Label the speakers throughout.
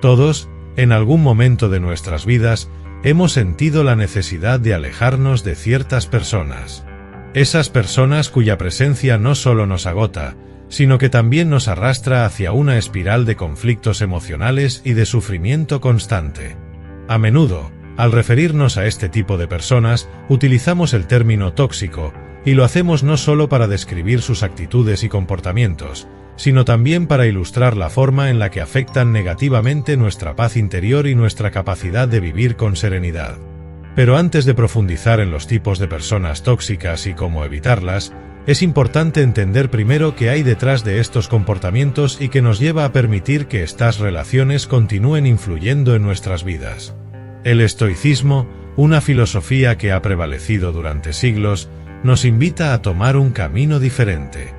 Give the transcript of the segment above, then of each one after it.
Speaker 1: Todos, en algún momento de nuestras vidas, hemos sentido la necesidad de alejarnos de ciertas personas. Esas personas cuya presencia no solo nos agota, sino que también nos arrastra hacia una espiral de conflictos emocionales y de sufrimiento constante. A menudo, al referirnos a este tipo de personas, utilizamos el término tóxico, y lo hacemos no solo para describir sus actitudes y comportamientos, sino también para ilustrar la forma en la que afectan negativamente nuestra paz interior y nuestra capacidad de vivir con serenidad. Pero antes de profundizar en los tipos de personas tóxicas y cómo evitarlas, es importante entender primero qué hay detrás de estos comportamientos y qué nos lleva a permitir que estas relaciones continúen influyendo en nuestras vidas. El estoicismo, una filosofía que ha prevalecido durante siglos, nos invita a tomar un camino diferente.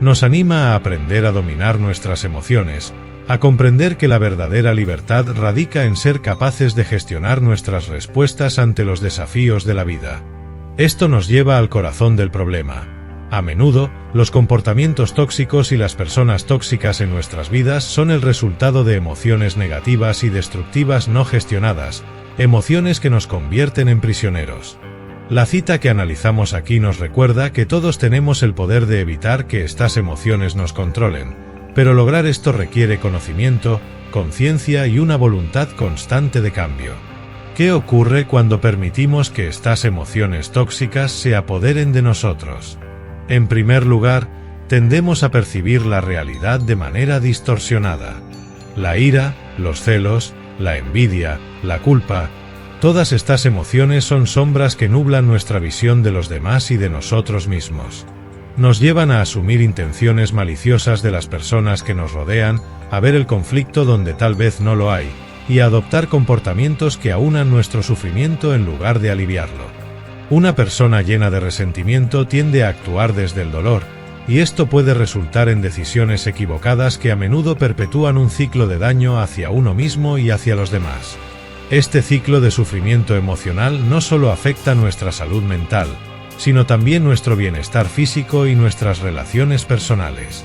Speaker 1: Nos anima a aprender a dominar nuestras emociones, a comprender que la verdadera libertad radica en ser capaces de gestionar nuestras respuestas ante los desafíos de la vida. Esto nos lleva al corazón del problema. A menudo, los comportamientos tóxicos y las personas tóxicas en nuestras vidas son el resultado de emociones negativas y destructivas no gestionadas, emociones que nos convierten en prisioneros. La cita que analizamos aquí nos recuerda que todos tenemos el poder de evitar que estas emociones nos controlen, pero lograr esto requiere conocimiento, conciencia y una voluntad constante de cambio. ¿Qué ocurre cuando permitimos que estas emociones tóxicas se apoderen de nosotros? En primer lugar, tendemos a percibir la realidad de manera distorsionada. La ira, los celos, la envidia, la culpa, todas estas emociones son sombras que nublan nuestra visión de los demás y de nosotros mismos. Nos llevan a asumir intenciones maliciosas de las personas que nos rodean, a ver el conflicto donde tal vez no lo hay, y a adoptar comportamientos que aunan nuestro sufrimiento en lugar de aliviarlo. Una persona llena de resentimiento tiende a actuar desde el dolor, y esto puede resultar en decisiones equivocadas que a menudo perpetúan un ciclo de daño hacia uno mismo y hacia los demás. Este ciclo de sufrimiento emocional no solo afecta nuestra salud mental, sino también nuestro bienestar físico y nuestras relaciones personales.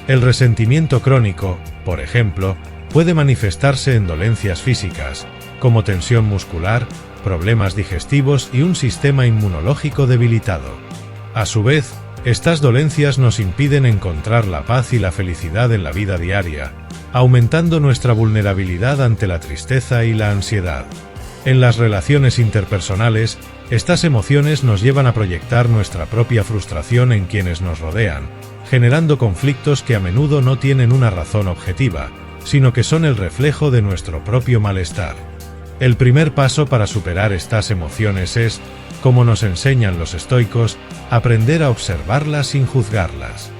Speaker 1: El resentimiento crónico, por ejemplo, puede manifestarse en dolencias físicas, como tensión muscular, problemas digestivos y un sistema inmunológico debilitado. A su vez, estas dolencias nos impiden encontrar la paz y la felicidad en la vida diaria, aumentando nuestra vulnerabilidad ante la tristeza y la ansiedad. En las relaciones interpersonales, estas emociones nos llevan a proyectar nuestra propia frustración en quienes nos rodean, generando conflictos que a menudo no tienen una razón objetiva, sino que son el reflejo de nuestro propio malestar. El primer paso para superar estas emociones es, como nos enseñan los estoicos, aprender a observarlas sin juzgarlas.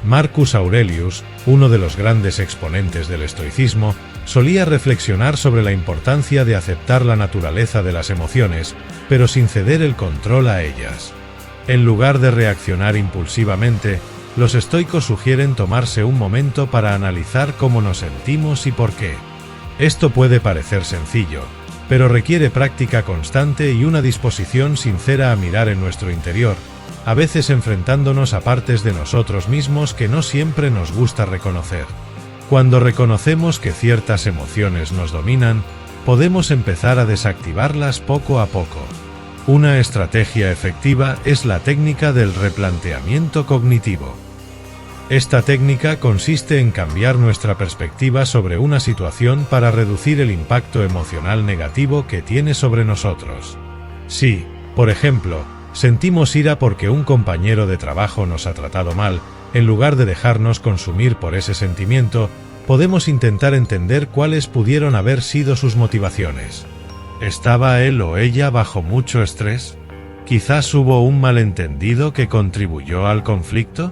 Speaker 1: Marcus Aurelius, uno de los grandes exponentes del estoicismo, solía reflexionar sobre la importancia de aceptar la naturaleza de las emociones, pero sin ceder el control a ellas. En lugar de reaccionar impulsivamente, los estoicos sugieren tomarse un momento para analizar cómo nos sentimos y por qué. Esto puede parecer sencillo, pero requiere práctica constante y una disposición sincera a mirar en nuestro interior, a veces enfrentándonos a partes de nosotros mismos que no siempre nos gusta reconocer. Cuando reconocemos que ciertas emociones nos dominan, podemos empezar a desactivarlas poco a poco. Una estrategia efectiva es la técnica del replanteamiento cognitivo. Esta técnica consiste en cambiar nuestra perspectiva sobre una situación para reducir el impacto emocional negativo que tiene sobre nosotros. Si, por ejemplo, sentimos ira porque un compañero de trabajo nos ha tratado mal, en lugar de dejarnos consumir por ese sentimiento, podemos intentar entender cuáles pudieron haber sido sus motivaciones. ¿Estaba él o ella bajo mucho estrés? ¿Quizás hubo un malentendido que contribuyó al conflicto?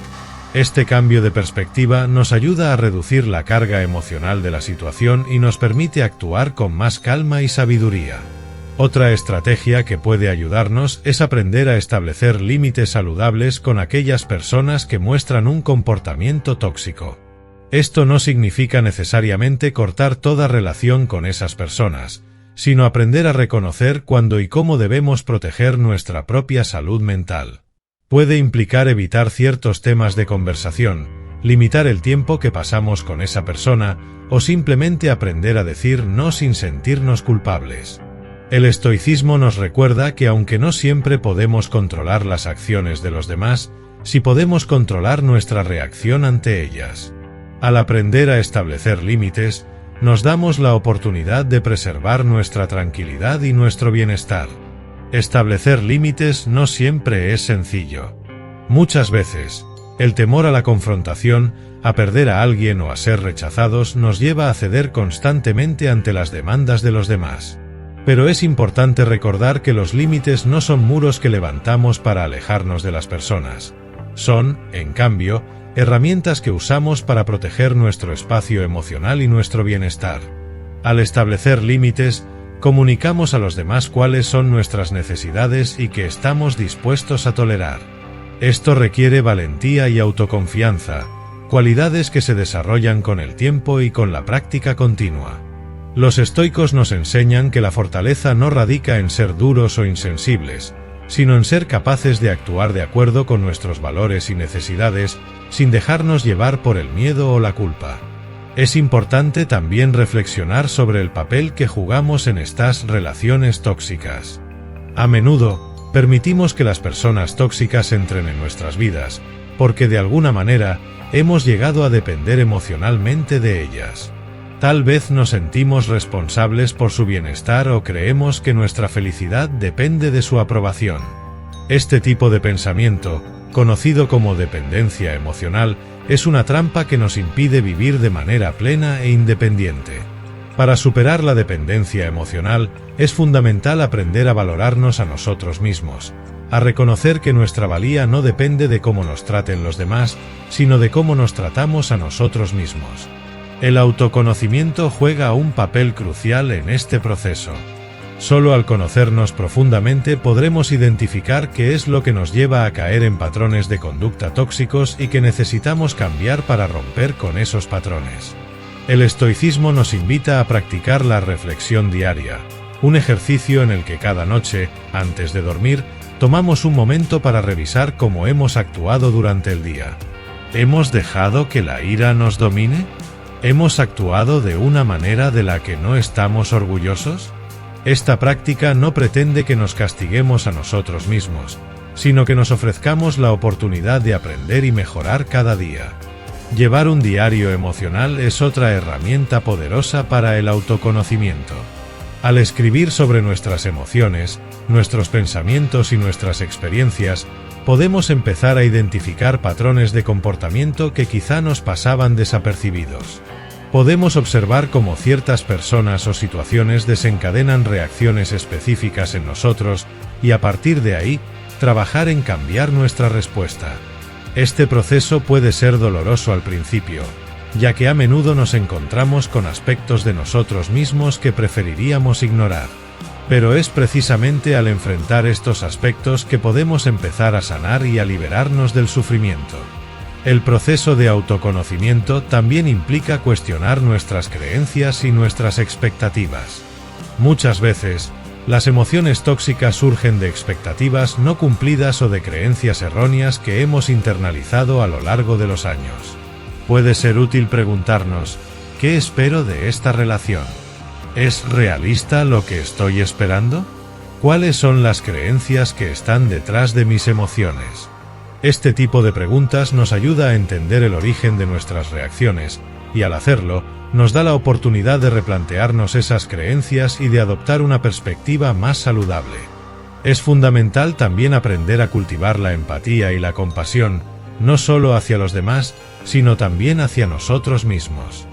Speaker 1: Este cambio de perspectiva nos ayuda a reducir la carga emocional de la situación y nos permite actuar con más calma y sabiduría. Otra estrategia que puede ayudarnos es aprender a establecer límites saludables con aquellas personas que muestran un comportamiento tóxico. Esto no significa necesariamente cortar toda relación con esas personas, sino aprender a reconocer cuándo y cómo debemos proteger nuestra propia salud mental. Puede implicar evitar ciertos temas de conversación, limitar el tiempo que pasamos con esa persona o simplemente aprender a decir no sin sentirnos culpables. El estoicismo nos recuerda que aunque no siempre podemos controlar las acciones de los demás, sí podemos controlar nuestra reacción ante ellas. Al aprender a establecer límites, nos damos la oportunidad de preservar nuestra tranquilidad y nuestro bienestar. Establecer límites no siempre es sencillo. Muchas veces, el temor a la confrontación, a perder a alguien o a ser rechazados nos lleva a ceder constantemente ante las demandas de los demás. Pero es importante recordar que los límites no son muros que levantamos para alejarnos de las personas. Son, en cambio, herramientas que usamos para proteger nuestro espacio emocional y nuestro bienestar. Al establecer límites, comunicamos a los demás cuáles son nuestras necesidades y que estamos dispuestos a tolerar. Esto requiere valentía y autoconfianza, cualidades que se desarrollan con el tiempo y con la práctica continua. Los estoicos nos enseñan que la fortaleza no radica en ser duros o insensibles, sino en ser capaces de actuar de acuerdo con nuestros valores y necesidades, sin dejarnos llevar por el miedo o la culpa. Es importante también reflexionar sobre el papel que jugamos en estas relaciones tóxicas. A menudo, permitimos que las personas tóxicas entren en nuestras vidas, porque de alguna manera hemos llegado a depender emocionalmente de ellas. Tal vez nos sentimos responsables por su bienestar o creemos que nuestra felicidad depende de su aprobación. Este tipo de pensamiento, conocido como dependencia emocional, es una trampa que nos impide vivir de manera plena e independiente. Para superar la dependencia emocional, es fundamental aprender a valorarnos a nosotros mismos, a reconocer que nuestra valía no depende de cómo nos traten los demás, sino de cómo nos tratamos a nosotros mismos. El autoconocimiento juega un papel crucial en este proceso. Solo al conocernos profundamente podremos identificar qué es lo que nos lleva a caer en patrones de conducta tóxicos y que necesitamos cambiar para romper con esos patrones. El estoicismo nos invita a practicar la reflexión diaria, un ejercicio en el que cada noche, antes de dormir, tomamos un momento para revisar cómo hemos actuado durante el día. ¿Hemos dejado que la ira nos domine? ¿Hemos actuado de una manera de la que no estamos orgullosos? Esta práctica no pretende que nos castiguemos a nosotros mismos, sino que nos ofrezcamos la oportunidad de aprender y mejorar cada día. Llevar un diario emocional es otra herramienta poderosa para el autoconocimiento. Al escribir sobre nuestras emociones, nuestros pensamientos y nuestras experiencias, podemos empezar a identificar patrones de comportamiento que quizá nos pasaban desapercibidos. Podemos observar cómo ciertas personas o situaciones desencadenan reacciones específicas en nosotros y a partir de ahí, trabajar en cambiar nuestra respuesta. Este proceso puede ser doloroso al principio, ya que a menudo nos encontramos con aspectos de nosotros mismos que preferiríamos ignorar. Pero es precisamente al enfrentar estos aspectos que podemos empezar a sanar y a liberarnos del sufrimiento. El proceso de autoconocimiento también implica cuestionar nuestras creencias y nuestras expectativas. Muchas veces, las emociones tóxicas surgen de expectativas no cumplidas o de creencias erróneas que hemos internalizado a lo largo de los años. Puede ser útil preguntarnos, ¿qué espero de esta relación? ¿Es realista lo que estoy esperando? ¿Cuáles son las creencias que están detrás de mis emociones? Este tipo de preguntas nos ayuda a entender el origen de nuestras reacciones, y al hacerlo, nos da la oportunidad de replantearnos esas creencias y de adoptar una perspectiva más saludable. Es fundamental también aprender a cultivar la empatía y la compasión, no solo hacia los demás, sino también hacia nosotros mismos.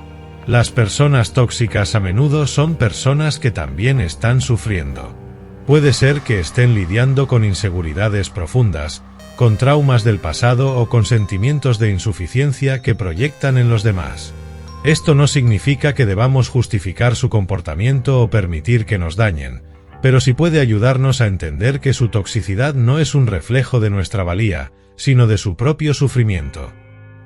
Speaker 1: Las personas tóxicas a menudo son personas que también están sufriendo. Puede ser que estén lidiando con inseguridades profundas, con traumas del pasado o con sentimientos de insuficiencia que proyectan en los demás. Esto no significa que debamos justificar su comportamiento o permitir que nos dañen, pero sí puede ayudarnos a entender que su toxicidad no es un reflejo de nuestra valía, sino de su propio sufrimiento.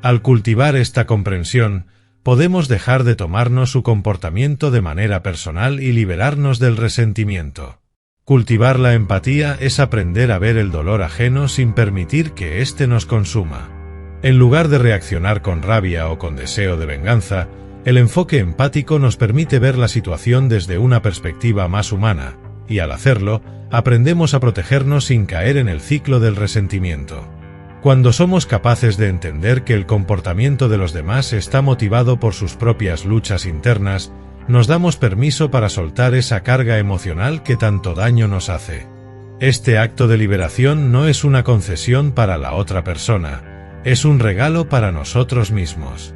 Speaker 1: Al cultivar esta comprensión, podemos dejar de tomarnos su comportamiento de manera personal y liberarnos del resentimiento. Cultivar la empatía es aprender a ver el dolor ajeno sin permitir que éste nos consuma. En lugar de reaccionar con rabia o con deseo de venganza, el enfoque empático nos permite ver la situación desde una perspectiva más humana, y al hacerlo, aprendemos a protegernos sin caer en el ciclo del resentimiento. Cuando somos capaces de entender que el comportamiento de los demás está motivado por sus propias luchas internas, nos damos permiso para soltar esa carga emocional que tanto daño nos hace. Este acto de liberación no es una concesión para la otra persona, es un regalo para nosotros mismos.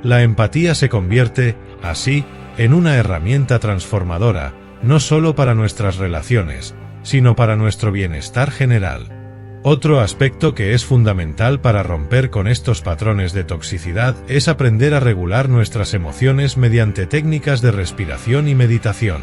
Speaker 1: La empatía se convierte, así, en una herramienta transformadora, no solo para nuestras relaciones, sino para nuestro bienestar general. Otro aspecto que es fundamental para romper con estos patrones de toxicidad es aprender a regular nuestras emociones mediante técnicas de respiración y meditación.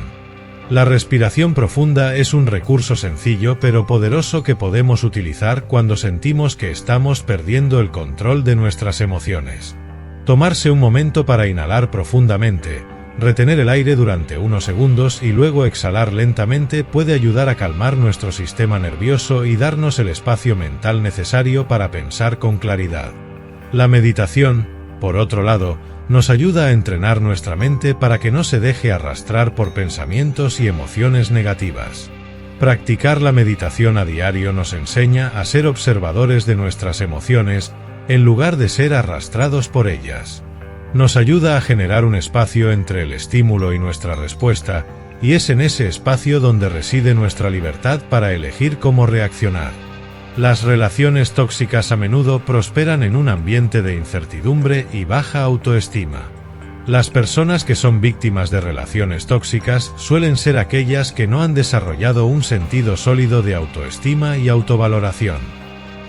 Speaker 1: La respiración profunda es un recurso sencillo pero poderoso que podemos utilizar cuando sentimos que estamos perdiendo el control de nuestras emociones. Tomarse un momento para inhalar profundamente, retener el aire durante unos segundos y luego exhalar lentamente puede ayudar a calmar nuestro sistema nervioso y darnos el espacio mental necesario para pensar con claridad. La meditación, por otro lado, nos ayuda a entrenar nuestra mente para que no se deje arrastrar por pensamientos y emociones negativas. Practicar la meditación a diario nos enseña a ser observadores de nuestras emociones en lugar de ser arrastrados por ellas. Nos ayuda a generar un espacio entre el estímulo y nuestra respuesta, y es en ese espacio donde reside nuestra libertad para elegir cómo reaccionar. Las relaciones tóxicas a menudo prosperan en un ambiente de incertidumbre y baja autoestima. Las personas que son víctimas de relaciones tóxicas suelen ser aquellas que no han desarrollado un sentido sólido de autoestima y autovaloración.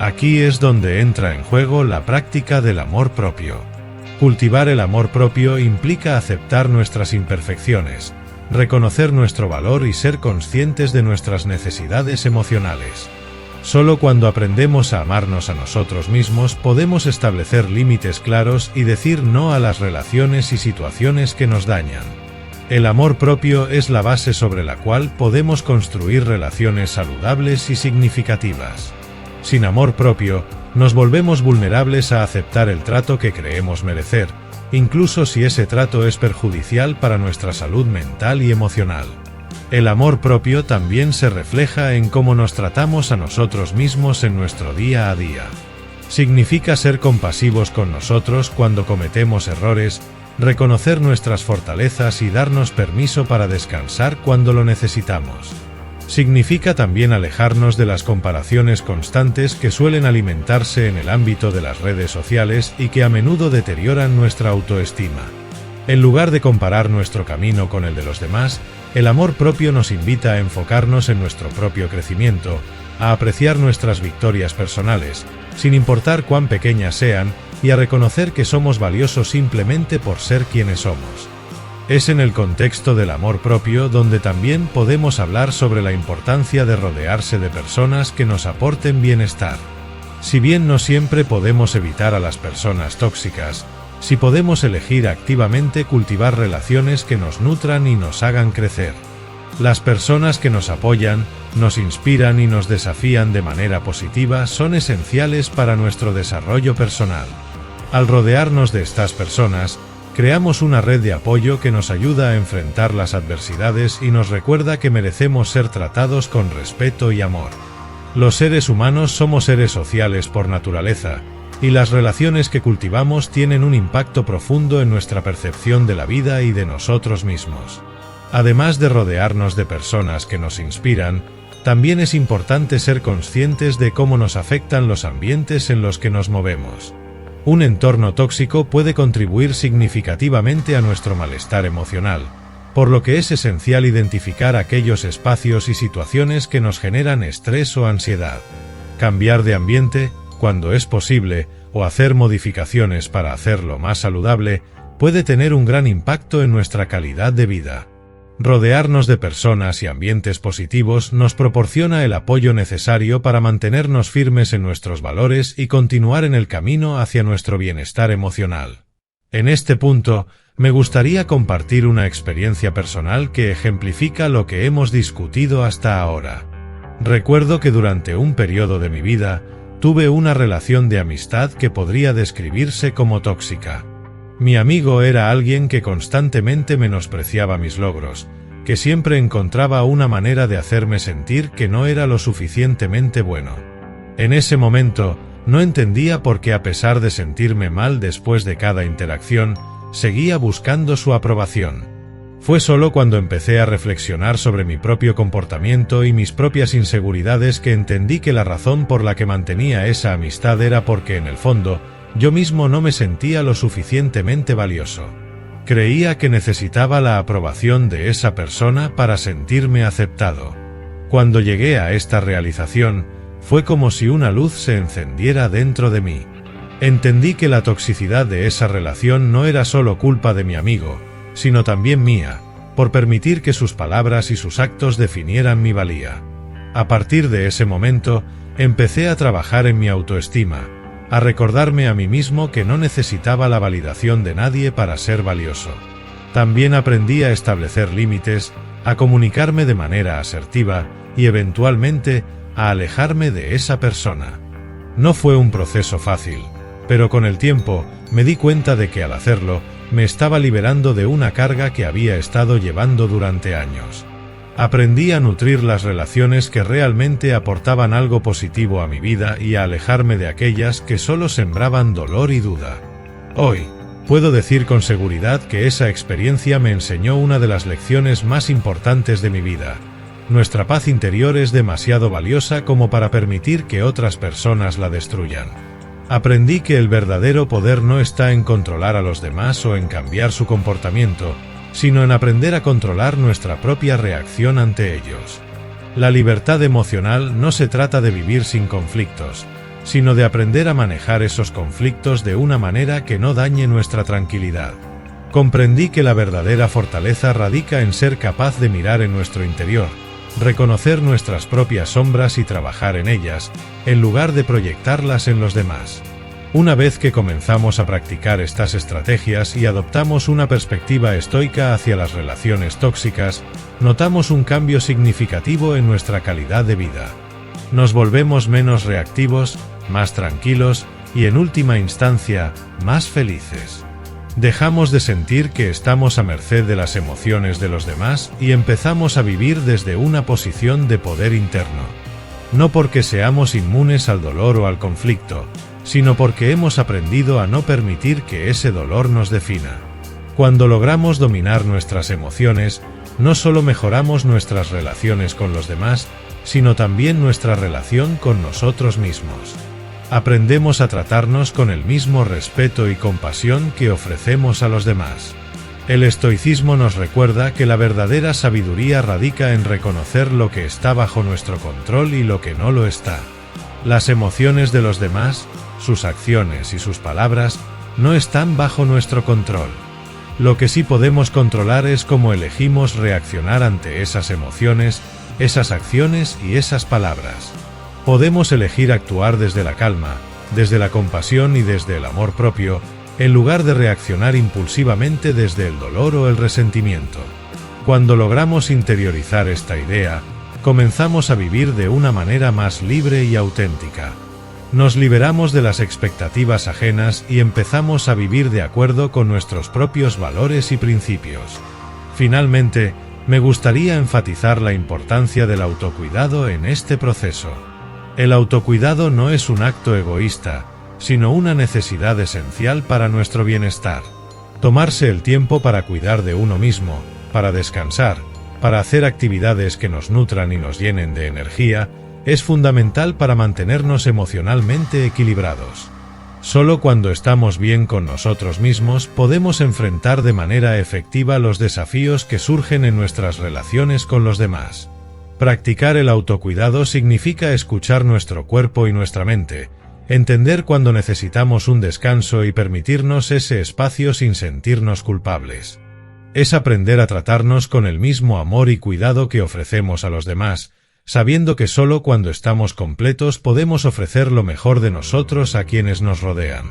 Speaker 1: Aquí es donde entra en juego la práctica del amor propio. Cultivar el amor propio implica aceptar nuestras imperfecciones, reconocer nuestro valor y ser conscientes de nuestras necesidades emocionales. Solo cuando aprendemos a amarnos a nosotros mismos podemos establecer límites claros y decir no a las relaciones y situaciones que nos dañan. El amor propio es la base sobre la cual podemos construir relaciones saludables y significativas. Sin amor propio, nos volvemos vulnerables a aceptar el trato que creemos merecer, incluso si ese trato es perjudicial para nuestra salud mental y emocional. El amor propio también se refleja en cómo nos tratamos a nosotros mismos en nuestro día a día. Significa ser compasivos con nosotros cuando cometemos errores, reconocer nuestras fortalezas y darnos permiso para descansar cuando lo necesitamos. Significa también alejarnos de las comparaciones constantes que suelen alimentarse en el ámbito de las redes sociales y que a menudo deterioran nuestra autoestima. En lugar de comparar nuestro camino con el de los demás, el amor propio nos invita a enfocarnos en nuestro propio crecimiento, a apreciar nuestras victorias personales, sin importar cuán pequeñas sean, y a reconocer que somos valiosos simplemente por ser quienes somos. Es en el contexto del amor propio donde también podemos hablar sobre la importancia de rodearse de personas que nos aporten bienestar. Si bien no siempre podemos evitar a las personas tóxicas, sí podemos elegir activamente cultivar relaciones que nos nutran y nos hagan crecer. Las personas que nos apoyan, nos inspiran y nos desafían de manera positiva son esenciales para nuestro desarrollo personal. Al rodearnos de estas personas, creamos una red de apoyo que nos ayuda a enfrentar las adversidades y nos recuerda que merecemos ser tratados con respeto y amor. Los seres humanos somos seres sociales por naturaleza, y las relaciones que cultivamos tienen un impacto profundo en nuestra percepción de la vida y de nosotros mismos. Además de rodearnos de personas que nos inspiran, también es importante ser conscientes de cómo nos afectan los ambientes en los que nos movemos. Un entorno tóxico puede contribuir significativamente a nuestro malestar emocional, por lo que es esencial identificar aquellos espacios y situaciones que nos generan estrés o ansiedad. Cambiar de ambiente, cuando es posible, o hacer modificaciones para hacerlo más saludable, puede tener un gran impacto en nuestra calidad de vida. Rodearnos de personas y ambientes positivos nos proporciona el apoyo necesario para mantenernos firmes en nuestros valores y continuar en el camino hacia nuestro bienestar emocional. En este punto, me gustaría compartir una experiencia personal que ejemplifica lo que hemos discutido hasta ahora. Recuerdo que durante un periodo de mi vida, Tuve una relación de amistad que podría describirse como tóxica. Mi amigo era alguien que constantemente menospreciaba mis logros, que siempre encontraba una manera de hacerme sentir que no era lo suficientemente bueno. En ese momento, no entendía por qué, a pesar de sentirme mal después de cada interacción, seguía buscando su aprobación. Fue solo cuando empecé a reflexionar sobre mi propio comportamiento y mis propias inseguridades que entendí que la razón por la que mantenía esa amistad era porque, en el fondo, yo mismo no me sentía lo suficientemente valioso. Creía que necesitaba la aprobación de esa persona para sentirme aceptado. Cuando llegué a esta realización, fue como si una luz se encendiera dentro de mí. Entendí que la toxicidad de esa relación no era solo culpa de mi amigo, sino también mía, por permitir que sus palabras y sus actos definieran mi valía. A partir de ese momento, empecé a trabajar en mi autoestima, a recordarme a mí mismo que no necesitaba la validación de nadie para ser valioso. También aprendí a establecer límites, a comunicarme de manera asertiva y, eventualmente, a alejarme de esa persona. No fue un proceso fácil, pero con el tiempo me di cuenta de que al hacerlo, me estaba liberando de una carga que había estado llevando durante años. Aprendí a nutrir las relaciones que realmente aportaban algo positivo a mi vida y a alejarme de aquellas que solo sembraban dolor y duda. Hoy, puedo decir con seguridad que esa experiencia me enseñó una de las lecciones más importantes de mi vida. Nuestra paz interior es demasiado valiosa como para permitir que otras personas la destruyan. Aprendí que el verdadero poder no está en controlar a los demás o en cambiar su comportamiento, sino en aprender a controlar nuestra propia reacción ante ellos. La libertad emocional no se trata de vivir sin conflictos, sino de aprender a manejar esos conflictos de una manera que no dañe nuestra tranquilidad. Comprendí que la verdadera fortaleza radica en ser capaz de mirar en nuestro interior, reconocer nuestras propias sombras y trabajar en ellas, en lugar de proyectarlas en los demás. Una vez que comenzamos a practicar estas estrategias y adoptamos una perspectiva estoica hacia las relaciones tóxicas, notamos un cambio significativo en nuestra calidad de vida. Nos volvemos menos reactivos, más tranquilos y, en última instancia, más felices. Dejamos de sentir que estamos a merced de las emociones de los demás y empezamos a vivir desde una posición de poder interno. No porque seamos inmunes al dolor o al conflicto, sino porque hemos aprendido a no permitir que ese dolor nos defina. Cuando logramos dominar nuestras emociones, no solo mejoramos nuestras relaciones con los demás, sino también nuestra relación con nosotros mismos. Aprendemos a tratarnos con el mismo respeto y compasión que ofrecemos a los demás. El estoicismo nos recuerda que la verdadera sabiduría radica en reconocer lo que está bajo nuestro control y lo que no lo está. Las emociones de los demás, sus acciones y sus palabras, no están bajo nuestro control. Lo que sí podemos controlar es cómo elegimos reaccionar ante esas emociones, esas acciones y esas palabras. Podemos elegir actuar desde la calma, desde la compasión y desde el amor propio, en lugar de reaccionar impulsivamente desde el dolor o el resentimiento. Cuando logramos interiorizar esta idea, comenzamos a vivir de una manera más libre y auténtica. Nos liberamos de las expectativas ajenas y empezamos a vivir de acuerdo con nuestros propios valores y principios. Finalmente, me gustaría enfatizar la importancia del autocuidado en este proceso. El autocuidado no es un acto egoísta, sino una necesidad esencial para nuestro bienestar. Tomarse el tiempo para cuidar de uno mismo, para descansar, para hacer actividades que nos nutran y nos llenen de energía, es fundamental para mantenernos emocionalmente equilibrados. Solo cuando estamos bien con nosotros mismos podemos enfrentar de manera efectiva los desafíos que surgen en nuestras relaciones con los demás. Practicar el autocuidado significa escuchar nuestro cuerpo y nuestra mente, entender cuando necesitamos un descanso y permitirnos ese espacio sin sentirnos culpables. Es aprender a tratarnos con el mismo amor y cuidado que ofrecemos a los demás, sabiendo que solo cuando estamos completos podemos ofrecer lo mejor de nosotros a quienes nos rodean.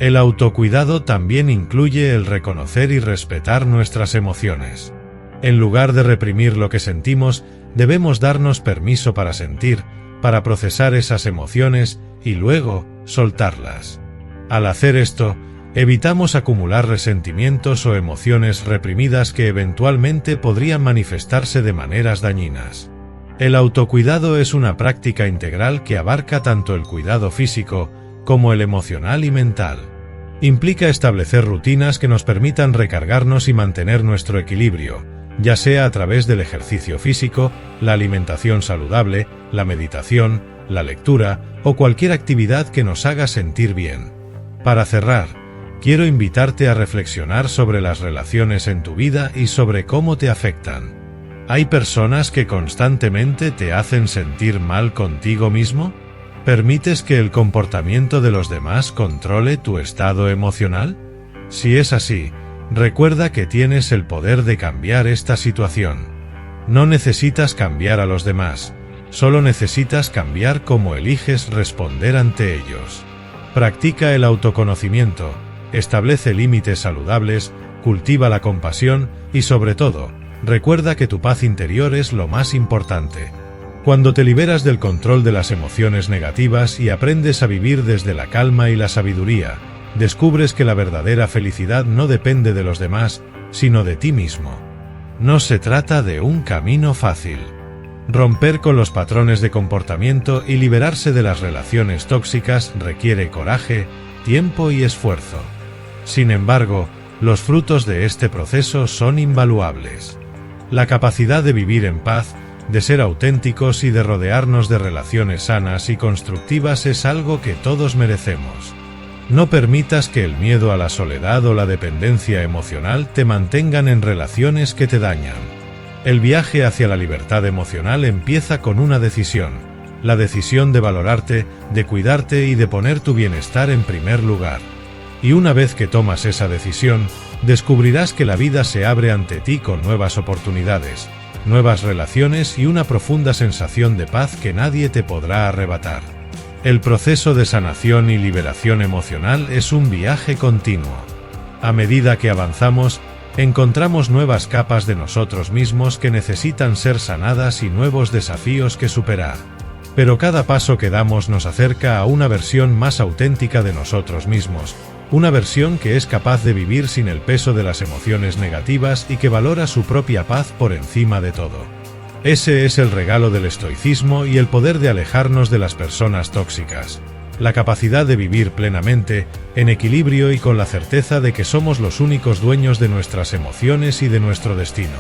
Speaker 1: El autocuidado también incluye el reconocer y respetar nuestras emociones. En lugar de reprimir lo que sentimos, debemos darnos permiso para sentir, para procesar esas emociones y luego soltarlas. Al hacer esto, evitamos acumular resentimientos o emociones reprimidas que eventualmente podrían manifestarse de maneras dañinas. El autocuidado es una práctica integral que abarca tanto el cuidado físico como el emocional y mental. Implica establecer rutinas que nos permitan recargarnos y mantener nuestro equilibrio, ya sea a través del ejercicio físico, la alimentación saludable, la meditación, la lectura o cualquier actividad que nos haga sentir bien. Para cerrar, quiero invitarte a reflexionar sobre las relaciones en tu vida y sobre cómo te afectan. ¿Hay personas que constantemente te hacen sentir mal contigo mismo? ¿Permites que el comportamiento de los demás controle tu estado emocional? Si es así, recuerda que tienes el poder de cambiar esta situación. No necesitas cambiar a los demás, solo necesitas cambiar cómo eliges responder ante ellos. Practica el autoconocimiento, establece límites saludables, cultiva la compasión y, sobre todo, recuerda que tu paz interior es lo más importante. Cuando te liberas del control de las emociones negativas y aprendes a vivir desde la calma y la sabiduría, descubres que la verdadera felicidad no depende de los demás, sino de ti mismo. No se trata de un camino fácil. Romper con los patrones de comportamiento y liberarse de las relaciones tóxicas requiere coraje, tiempo y esfuerzo. Sin embargo, los frutos de este proceso son invaluables. La capacidad de vivir en paz, de ser auténticos y de rodearnos de relaciones sanas y constructivas es algo que todos merecemos. No permitas que el miedo a la soledad o la dependencia emocional te mantengan en relaciones que te dañan. El viaje hacia la libertad emocional empieza con una decisión, la decisión de valorarte, de cuidarte y de poner tu bienestar en primer lugar. Y una vez que tomas esa decisión, descubrirás que la vida se abre ante ti con nuevas oportunidades, nuevas relaciones y una profunda sensación de paz que nadie te podrá arrebatar. El proceso de sanación y liberación emocional es un viaje continuo. A medida que avanzamos, encontramos nuevas capas de nosotros mismos que necesitan ser sanadas y nuevos desafíos que superar. Pero cada paso que damos nos acerca a una versión más auténtica de nosotros mismos, una versión que es capaz de vivir sin el peso de las emociones negativas y que valora su propia paz por encima de todo. Ese es el regalo del estoicismo y el poder de alejarnos de las personas tóxicas. La capacidad de vivir plenamente, en equilibrio y con la certeza de que somos los únicos dueños de nuestras emociones y de nuestro destino.